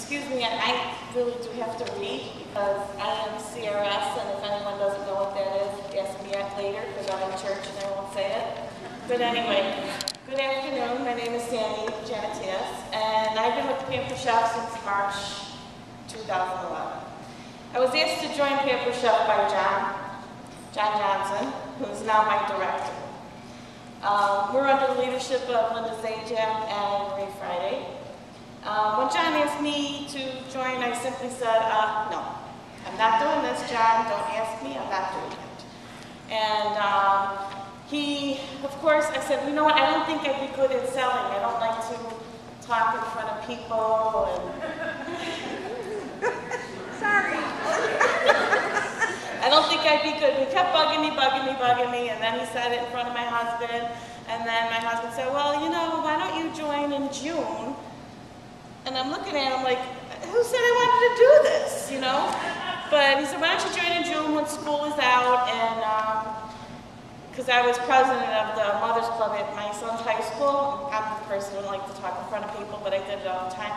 Excuse me, I really do have to read because I am CRS, and if anyone doesn't know what that is, ask me later because I'm in church and I won't say it. But anyway, good afternoon. My name is Sandy Janatias, and I've been with the Pampered Chef since March 2011. I was asked to join Pampered Chef by John Johnson, who's now my director. We're under the leadership of Linda Zajac and Marie Friday. When John asked me to join, I simply said, no, I'm not doing this, John. Don't ask me. I'm not doing it. And of course, I said, you know what? I don't think I'd be good at selling. I don't like to talk in front of people. Sorry. I don't think I'd be good. He kept bugging me, and then he said it in front of my husband. And then my husband said, well, you know, why don't you join in June? And I'm looking at him like, who said I wanted to do this, you know? But he said, why don't you join in June when school is out? And because I was president of the Mothers Club at my son's high school. I'm the person who likes to talk in front of people, but I did it all the time.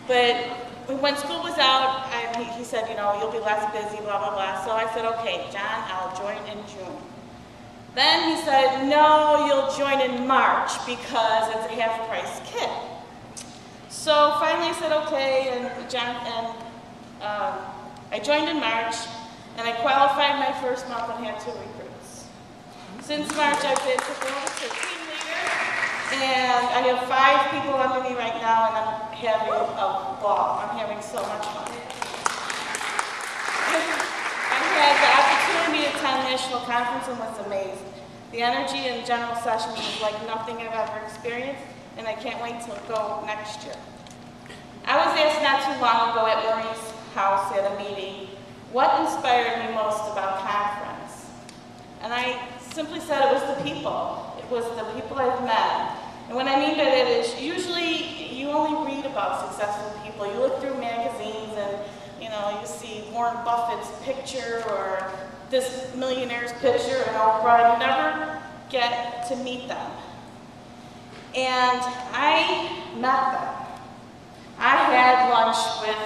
But when school was out, he said, you know, you'll be less busy, blah, blah, blah. So I said, okay, John, I'll join in June. Then he said, no, you'll join in March because it's a half-price kit. So finally I said, okay, and I joined in March, and I qualified my first month and had 2 recruits. Since March, I've been promoted to team leader, and I have 5 people under me right now, and I'm having a ball. I'm having so much fun. I had the opportunity to attend National Conference and was amazed. The energy in general session was like nothing I've ever experienced, and I can't wait to go next year. I was asked not too long ago at Marie's house at a meeting, what inspired me most about conference? And I simply said it was the people. It was the people I've met. And what I mean by that is usually you only read about successful people. You look through magazines and you know, you see Warren Buffett's picture or this millionaire's picture and Oprah. You never get to meet them. And I met them. I had lunch with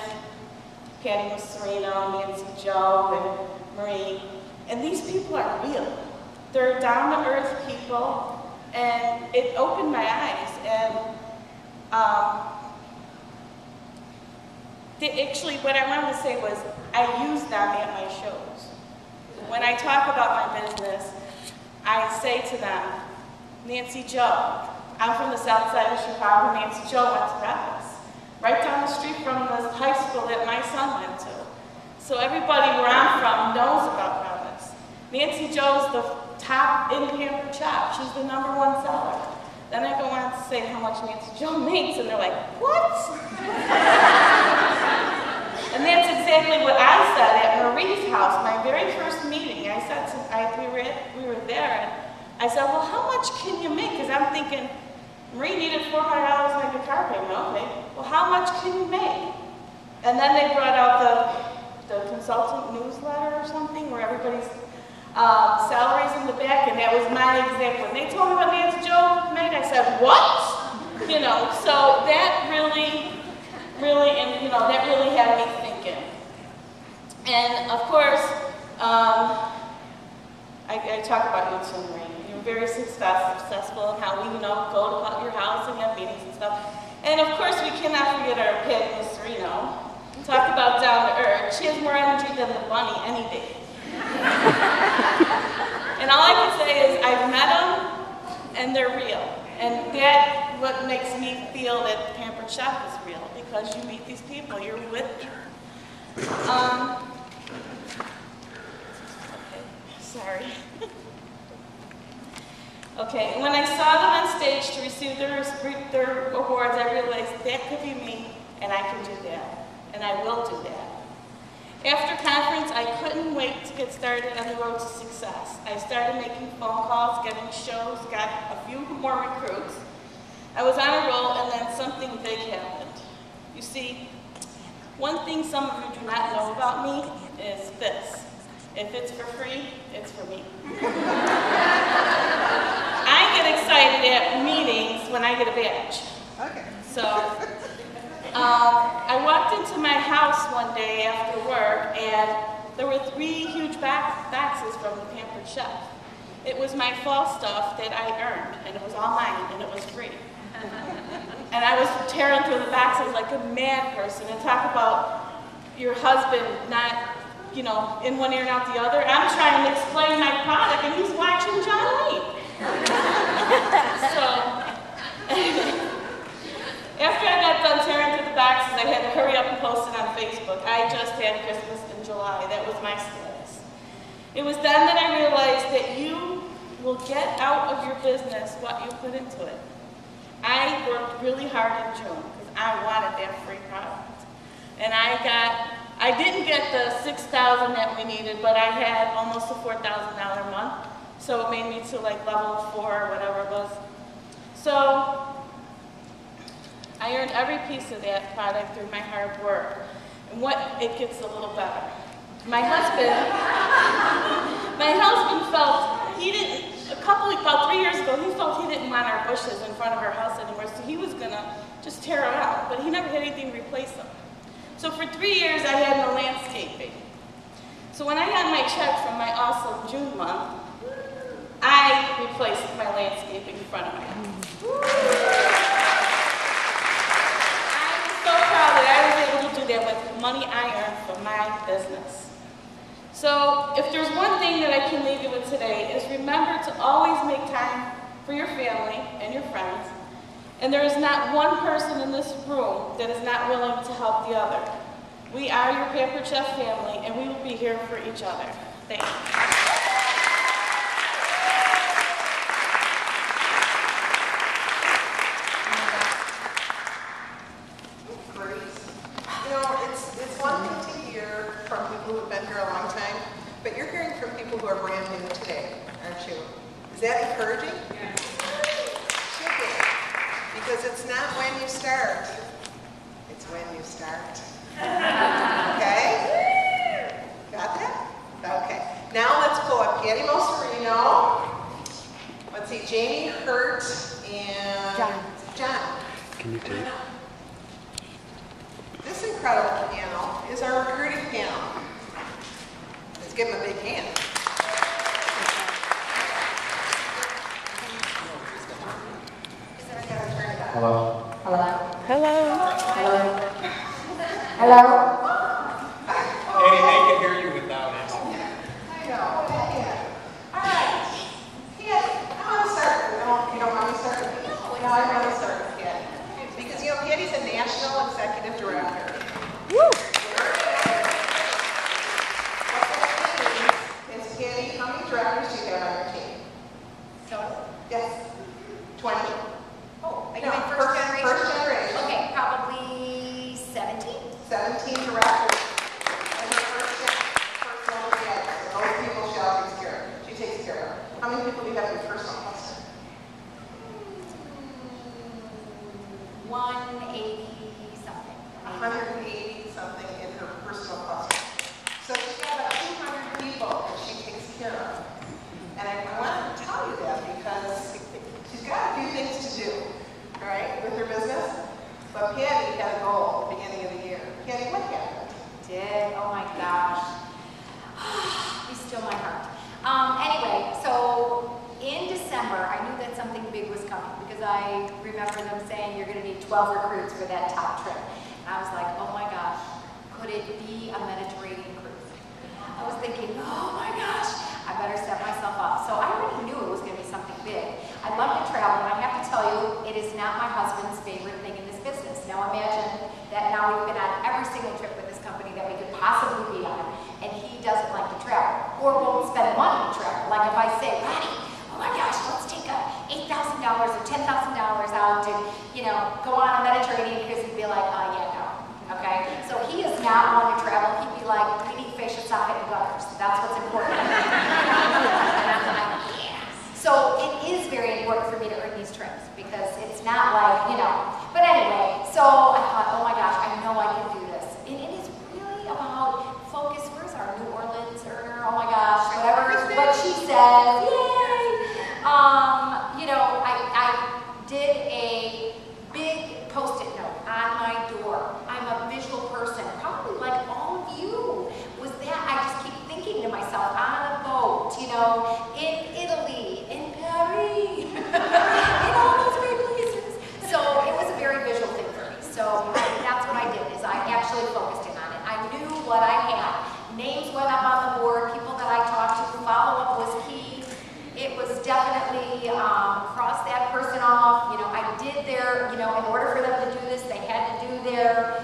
Patty Masserino, Nancy Joe, and Marie, and these people are real. They're down-to-earth people, and it opened my eyes. And actually, what I wanted to say was I use them at my shows. When I talk about my business, I say to them, Nancy Joe, I'm from the south side of Chicago. Nancy Joe went to Memphis, right down the street from the high school that my son went to. So everybody where I'm from knows about Memphis. Nancy Joe's the top in Pampered Chef. She's the #1 seller. Then I go on to say how much Nancy Joe makes, and they're like, what? And that's exactly what I said at Marie's house, my very first meeting. I said, we were there, and I said, well, how much can you make? Because I'm thinking, Marie needed $400 to make a car payment. Okay, well, how much can you make? And then they brought out the consultant newsletter or something where everybody's salaries in the back, and that was my exact one. They told me what Nancy Joe made. I said, what? You know, so that really, and you know, that really had me thinking. And of course, I talk about you too, Marie. You're very successful in how we, you know, go to your house and have meetings and stuff. And of course, we cannot forget our Patty Masserino. Talk about down to earth. She has more energy than the bunny any day. And all I can say is I've met them, and they're real. And that's what makes me feel that Pampered Chef is real, because you meet these people, you're with them. Sorry. Okay, when I saw them on stage to receive their awards, I realized that could be me, and I can do that, and I will do that. After conference, I couldn't wait to get started on the road to success. I started making phone calls, getting shows, got a few more recruits. I was on a roll, and then something big happened. You see, one thing some of you do not know about me is this. If it's for free, it's for me. I get excited at meetings when I get a badge. Okay. So I walked into my house one day after work, and there were 3 huge boxes from the Pampered Chef. It was my fall stuff that I earned, and it was all mine, and it was free. And I was tearing through the boxes like a mad person, and talk about your husband not, you know, in one ear and out the other. I'm trying to explain my product, and he's watching John Wayne. So, after I got done tearing through the boxes, I had to hurry up and post it on Facebook. I just had Christmas in July. That was my status. It was then that I realized that you will get out of your business what you put into it. I worked really hard in June because I wanted that free product. And I didn't get the $6,000 that we needed, but I had almost a $4,000 a month. So it made me to like level 4 or whatever it was. So I earned every piece of that product through my hard work. And it gets a little better. My husband felt he didn't, about 3 years ago, he felt he didn't want our bushes in front of our house anymore, so he was gonna just tear them out, but he never had anything to replace them. So for 3 years, I had no landscaping. So when I got my check from my awesome June month, I replaced my landscaping in front of my house. I'm so proud that I was able to do that with money I earned from my business. So if there's one thing that I can leave you with today is remember to always make time for your family and your friends. And there is not one person in this room that is not willing to help the other. We are your Pampered Chef family, and we will be here for each other. Thank you. Is that encouraging? Yes. Should be. Because it's not when you start, it's when you start. Okay? Got that? Okay. Now let's pull up Patty Moserino. Let's see, Jamie Hurt and John. Can you take? This incredible panel is our recruiting panel. Let's give them a big hand. Hello. Hello. Hello. Hello. Hello. Danny, they can hear you without it. I know. Yeah. All right. Patty, I want to start. You don't want me to start with me? No, I want to start with Patty. Because, you know, Patty's a national executive director. Woo! What that means is, Patty, how many directors do you have on your team? Total? Yes. 20. Oh, are you No, in first generation? First generation. Okay, probably 17. 17 directors. And her first personal care. So those people she all takes care of. She takes care of. How many people do you have in your personal cluster? 180 something. 180 something in her personal cluster. So she's got about 200 people that she takes care of. And I want to tell you that because she's got a few things to do, all right, with her business. But Patty had a goal at the beginning of the year. Patty, what happened? Did? Oh my gosh. You still my heart. Anyway, so in December, I knew that something big was coming because I remember them saying you're going to need 12 recruits for that top trip. And I was like, oh my gosh, could it be a Mediterranean cruise? I was thinking, oh my gosh, I better set myself up. So I already knew it was going to be something big. I love to travel, and I have to tell you, it is not my husband's favorite thing in this business. Now imagine that now we've been on every single trip with this company that we could possibly be on, and he doesn't like to travel, or won't spend money to travel. Like if I say, Patty, oh my gosh, let's take $8,000 or $10,000 out to, go on a Mediterranean cruise, he'd be like, yeah, no. Okay? So he is not one to travel. He'd be like, we need fascia, socket, and gutters. That's what's important. And I'm like, yeah. So it is very important for me to earn these trips because it's not like, But anyway, so I thought, oh my gosh, I know I can do this. And it is really about focus. Where's our New Orleans earner? Oh my gosh, whatever what she says. Yay! I did a big Post-it note on my door. I'm a visual person. names went up on the board, people that I talked to, follow-up was key. It was definitely cross that person off. You know, I did their, you know, in order for them to do this, they had to do their,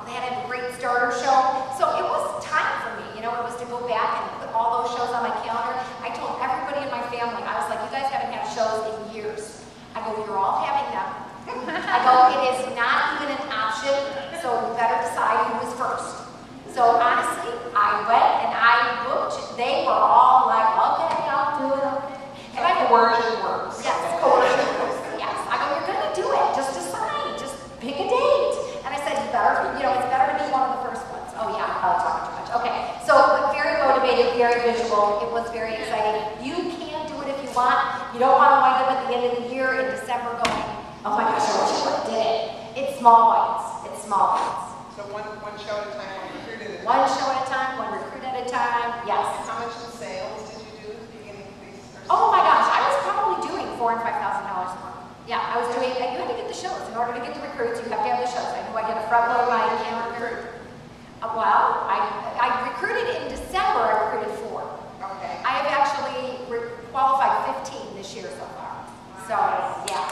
they had a great starter show. So it was time for me, you know, it was to go back and put all those shows on my calendar. I told everybody in my family, I was like, you guys haven't had shows in years. I go, you're all having them. I go, it is not even an option, so you better decide who was first. So honestly, I went and I booked. They were all like, okay, I'll do it, okay. And I go, Coercion works. yes, coercion works. Yes. I go, you're gonna do it. Just decide. Just pick a date. And I said, you better, you know, it's better to be one of the first ones. Oh yeah, I'm probably talking too much. Okay. So, but very motivated, very visual. It was very exciting. You can do it if you want. You don't want to wind up at the end of the year in December going, oh my gosh, I wish I would have did it. It's small bites. It's small bites. So one show at a time, one recruit at a time. One show at a time, one recruit at a time. Yes. How much in sales did you do at the beginning of these first? Oh my gosh, I was probably doing $4,000 and $5,000 a month. Yeah, I was doing. You had to get the shows in order to get the recruits. You have to have the shows. I knew I had to front load my recruit. Well, I recruited in December. I recruited 4. Okay. I have actually qualified 15 this year so far. So yeah.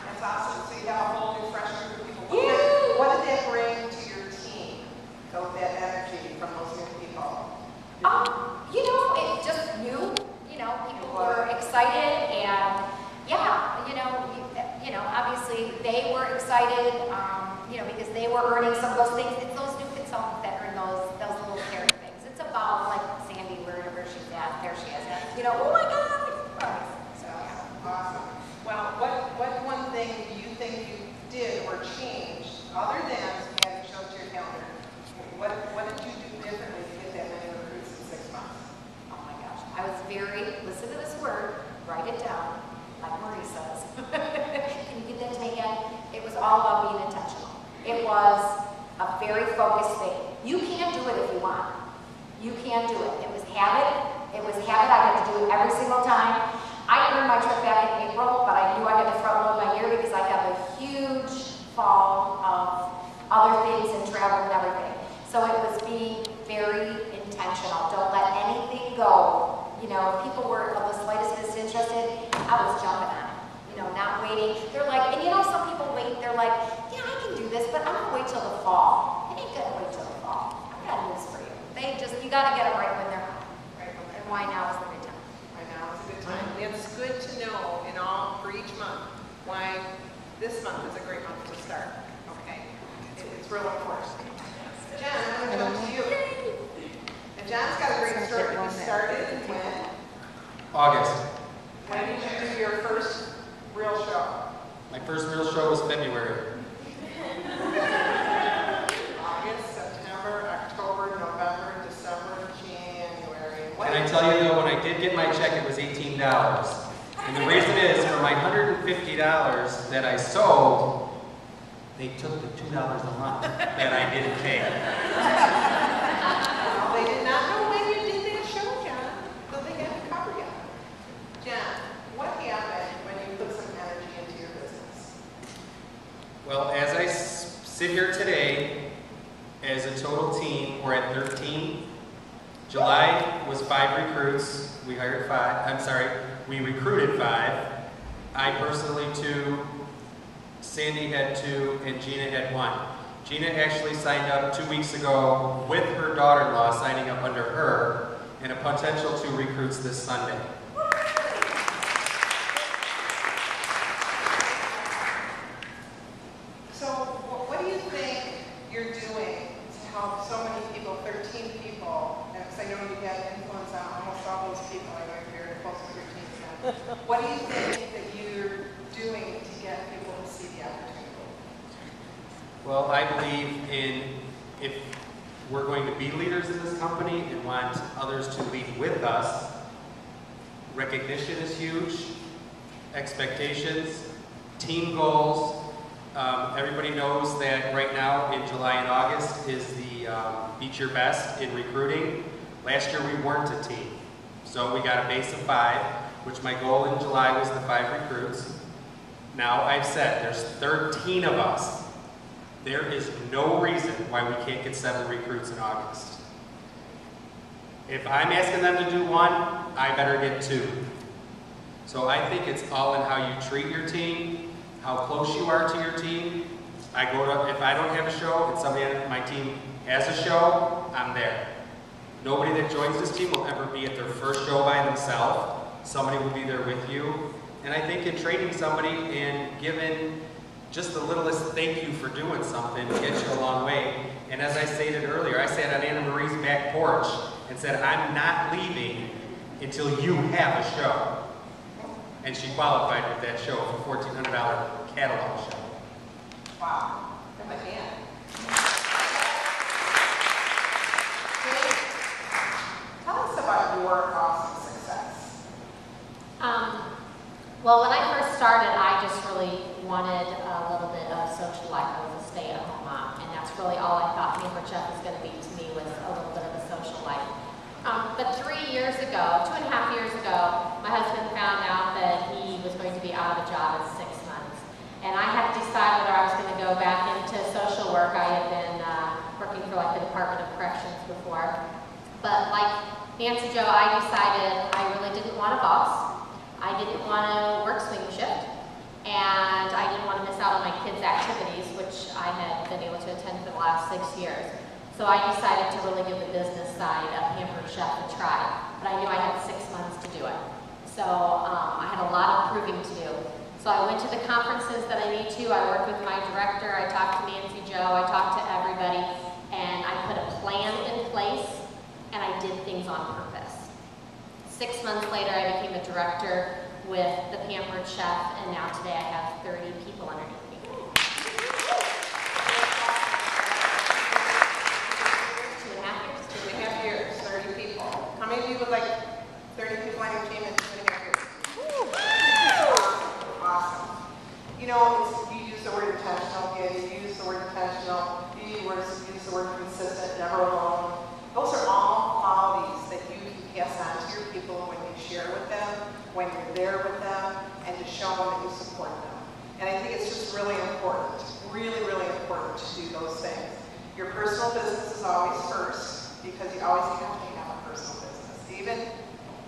That's awesome. So you have a whole new fresh group of people. Yeah. What did that bring to your team? That energy from those new people? You know, it just new. You know, people were excited, and yeah, you know, obviously they were excited. You know, because they were earning some of those things. It's those new consultants that earn those little carry things. It's about like Sandy, wherever she's at, there she is. You know, oh my God. So yeah. Awesome. Well, what one thing do you think you did or changed other than adding shows to your calendar? What did you do differently to get that many recruits in 6 months? Oh my gosh. I was very, listen to this word, write it down, like Marie says. Can you get that to me again? It was all about being intentional. It was a very focused thing. You can do it if you want. You can do it. It was habit. It was habit. I had to do it every single time. I earned my trip back in April, but I knew I had to front load my year because I have a huge fall of other things and travel and everything. So it was being very intentional. Don't let anything go. You know, if people were of the slightest bit interested, I was jumping on it. You know, not waiting. They're like, and you know, some people wait. They're like, yeah, I can do this, but I'm gonna wait till the fall. You ain't gonna wait till the fall. I've got news for you. You gotta get them right when they're hot. Right. And why now is the good time. Right now is a good time. It's good to know for each month why this month is a great month to start. Okay. It's real important. Jen, I'm going to jump to you. And John's got a great story. You started when? August. When did you do your first real show? My first real show was February. August, September, October, November, December, January. Can I tell you though, when I did get my check, it was $18. And the reason is, for my $150 that I sold, they took the $2 a month that I didn't pay. Well, they did not know when you did that show, John, so they had to cover you. John, what happened when you put some energy into your business? Well, as I sit here today, as a total team, we're at 13. July was 5 recruits. We hired 5. We recruited 5. I personally 2. Sandy had 2, and Gina had 1. Gina actually signed up 2 weeks ago with her daughter-in-law signing up under her, and a potential 2 recruits this Sunday. So what do you think you're doing to help so many people, 13 people, and because I know you have influence on almost all those people, I know you're very close to 13 now. What do you think that you're doing to get people to see the opportunity? Well, I believe if we're going to be leaders in this company and want others to lead with us, recognition is huge, expectations, team goals. Everybody knows that right now in July and August is the Beat Your Best in recruiting. Last year we weren't a team, so we got a base of 5, which my goal in July was the 5 recruits. Now I've said there's 13 of us. There is no reason why we can't get 7 recruits in August. If I'm asking them to do 1, I better get 2. So I think it's all in how you treat your team, how close you are to your team. If I don't have a show and somebody on my team has a show, I'm there. Nobody that joins this team will ever be at their first show by themselves. Somebody will be there with you. And I think in training somebody and giving just the littlest thank you for doing something gets you a long way. And as I stated earlier, I sat on Anna Marie's back porch and said, I'm not leaving until you have a show. And she qualified with that show for $1,400 catalog show. Wow. Come again. Tell us about your awesome success. Well, when I first started, I just really wanted a little bit of social life. I was a stay-at-home mom, and that's really all I thought Pampered Chef was going to be to me, was a little bit of a social life. But 2.5 years ago, my husband found out that he was going to be out of a job in 6 months. And I had to decide whether I was going to go back into social work. I had been working for like the Department of Corrections before. But like Nancy Jo, I decided I really didn't want a boss. I didn't want to work swing shift. And I didn't want to miss out on my kids' activities, which I had been able to attend for the last 6 years. So I decided to really give the business side of Pampered Chef a try. But I knew I had 6 months to do it. So I had a lot of proving to do. So I went to the conferences that I need to. I worked with my director. I talked to Nancy Jo. I talked to everybody. And I put a plan in place. And I did things on purpose. 6 months later, I became a director with the Pampered Chef. And now today I have 30 people underneath me. 2.5 years, 30 people. How many of you would like 30 people on your team in 2.5 years? Awesome. You know, you use the word intentional, kids. You use the word intentional. You use the word consistent, never alone. Those are all qualities that you can pass on to your people when you share with them, when you're there with them, and to show them that you support them. And I think it's just really important, really, really important to do those things. Your personal business is always first, because you always have to have a personal business. Even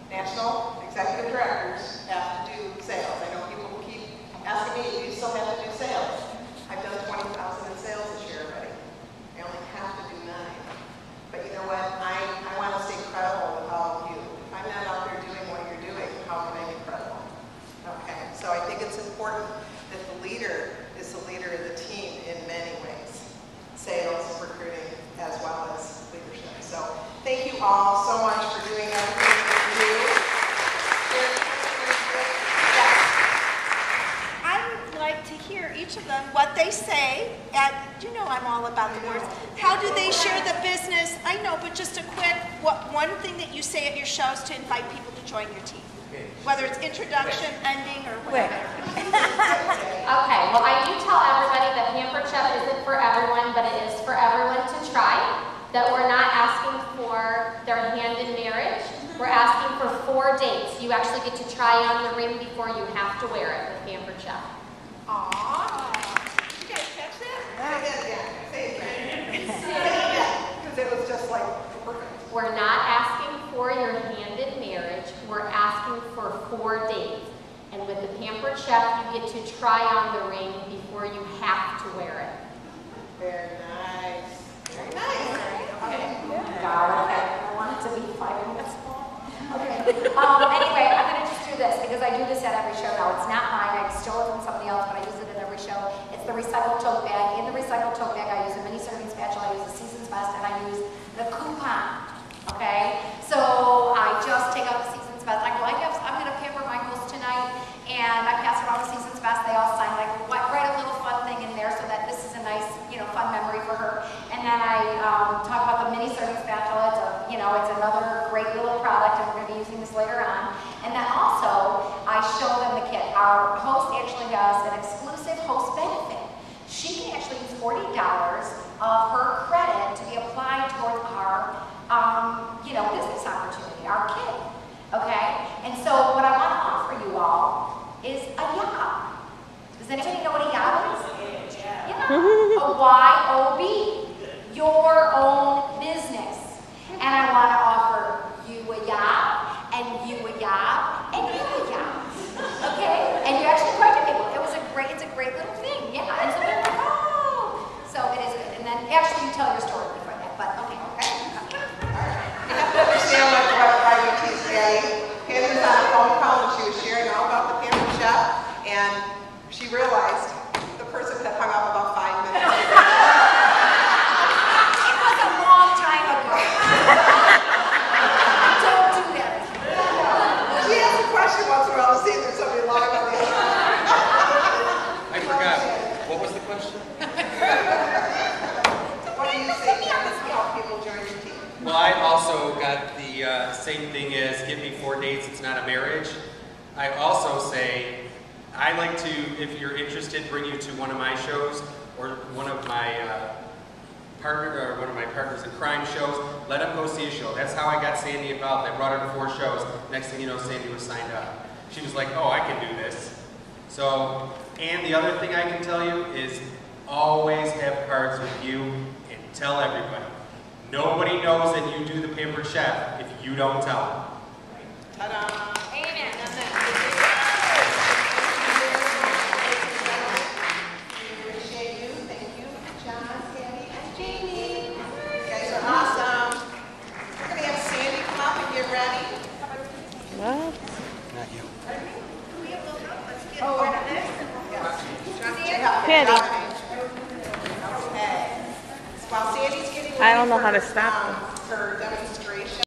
national executive directors have to do sales. I know people keep asking me, do you still have to do sales? I've done 20,000 in sales this year already. I only have to do 9. But you know what? I want to stay credible with all of you. If I'm not out there doing what you're doing, how can I be credible? Okay, so I think it's important that the leader is the leader of the team in many ways. Sales, recruiting, as well as leadership. So thank you all so much for doing everything that you do. I would like to hear each of them, what they say, and you know I'm all about the words. How do they share the business? I know, but just a quick, one thing that you say at your shows to invite people to join your team. Whether it's introduction, ending, or whatever. Okay, well I do tell everybody that Pampered Chef isn't for everyone, but it is for everyone to try. That we're not asking for their hand in marriage. We're asking for 4 dates. You actually get to try on the ring before you have to wear it with Pampered Chef. Aww. You guys catch that? Say it again. Because it was just like perfect. We're not asking for your hand in marriage. We're asking for 4 dates. And with the Pampered Chef, you get to try on the ring before you have to wear it. Very nice. Very nice. Okay. God, okay. I want it to be 5 minutes long. Okay. Anyway, I'm going to just do this because I do this at every show now. It's not mine. I stole it from somebody else, but I use it at every show. It's the recycled tote bag. In the recycled tote bag, I use a mini serving spatula. I use a Seasons Best, and I use the coupon. Okay? So I just take out the Seasons Best. I go, I'm going to pamper my host tonight, and I pass around the Seasons Best. They all sign, like, write a little fun thing in there so that this is a nice, fun memory for her. And then I talk about the mini serving spatula. It's another great little product, and we're going to be using this later on. And then also, I show them the kit. Our host actually has an exclusive host benefit. She can actually use $40 of her credit to be applied towards our, business opportunity, our kit. Okay? And so what I want to offer you all is a yacht. Does anybody know what a yacht is? Yeah. A called YOB, Your Own Business. And I want to offer you a job, and you a job, and you a job. Okay? And you actually corrected people. It's a great little thing. Yeah. And so they're like, oh. So it is good. And then actually you tell your story before that. But okay. You have to understand why you tease Daddy. Pam was on a phone call and she was sharing all about the Pampered Chef, and she realized the person had hung up about 5 minutes ago. It was a long time ago. Don't do that. She asked a question once in a while to see if there's somebody live on the other line. I forgot. What was the question? What do you say, Pam, to help people join your team? Well, I also got the same thing as give me 4 dates, it's not a marriage. I also say, I like to, if you're interested, bring you to one of my shows or one of my partners in crime shows. Let them go see a show. That's how I got Sandy involved. I brought her to 4 shows. Next thing you know, Sandy was signed up. She was like, oh, I can do this. So, and the other thing I can tell you is always have cards with you and tell everybody. Nobody knows that you do the Pampered Chef if you don't tell them. Ta-da! Amen. Appreciate you. Thank you, John, Sandy, and Jamie. You guys are awesome. We're going to have Sandy come up and get ready. Well, Not you. Oh, Sandy. Okay. While Sandy's getting ready I don't know how to for, stop them. her demonstration.